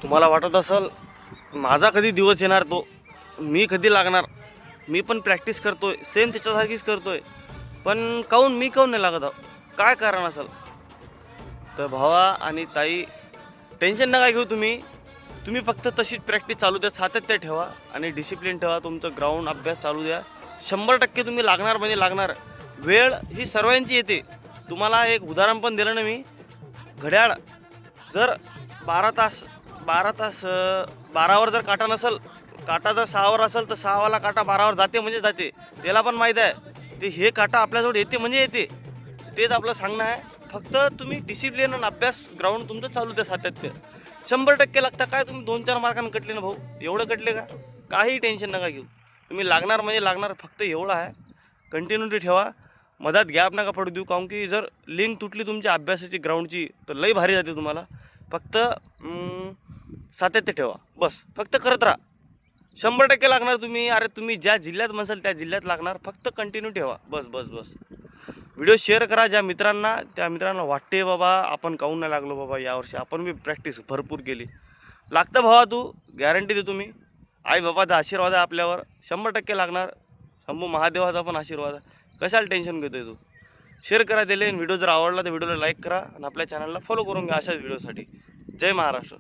तुम्हाला वाटत असेल माझा कधी दिवस येणार, तो मी कधी लागणार, मी पण प्रॅक्टिस करतोय सेम त्याच्यासारखीच करतोय, पण मी काऊन नाही लागत आहो? काय कारण असेल? तर भावा आणि ताई, टेन्शन नका घेऊ तुम्ही. तुम्ही फक्त तशीच प्रॅक्टिस चालू द्या, सातत्य ठेवा आणि डिसिप्लिन ठेवा. तुमचं ग्राउंड अभ्यास चालू द्या. 100% तुम्ही लागणार म्हणजे लागणार. वेळ ही सर्वांची येते. तुम्हाला एक उदाहरण पण दिलं ना मी. घड्याळ जर 12 तास 12वर जर काटा नसेल, काटा जर 6वर असेल तर 6वाला काटा 12वर जाते म्हणजे जाते. त्याला पण माहीत आहे ते हे काटा आपल्याजवळ येते म्हणजे येते. तेच आपलं सांगणं आहे. फक्त तुम्ही डिसिप्लिन आणि अभ्यास ग्राउंड तुमचं चालू द्या सातत्य. 100% लागता. काय तुम्ही 2-4 मार्कांना कटले ना भाऊ, एवढं कटले का? काही टेन्शन नका घेऊ. तुम्ही लागणार म्हणजे लागणार. फक्त एवढं आहे, कंटिन्युटी ठेवा. मधात गॅप नका पडू देऊ. काऊन की जर लिंक तुटली तुमच्या अभ्यासाची ग्राउंडची तर लई भारी जाते तुम्हाला. फक्त सातत्य ठेवा बस. फक्त करत राहा. 100% लागणार तुम्ही. अरे तुम्ही ज्या जिल्ह्यात म्हणसाल त्या जिल्ह्यात लागणार. फक्त कंटिन्यू ठेवा बस बस बस. व्हिडिओ शेअर करा ज्या मित्रांना, त्या मित्रांना वाटते बाबा आपण काहून नाही लागलो बाबा यावर्षी, आपण बी प्रॅक्टिस भरपूर केली. लागतं भावा, तू गॅरंटी देतो मी. आई बाबाचा आशीर्वाद आहे आपल्यावर. 100% लागणार. शंभू महादेवाचा पण आशीर्वाद आहे. कशाला टेन्शन घेतोय तू? शेअर करा दिले. व्हिडिओ जर आवडला तर व्हिडिओला लाईक करा आणि आपल्या चॅनलला फॉलो करून घ्या अशाच व्हिडिओसाठी. जय महाराष्ट्र.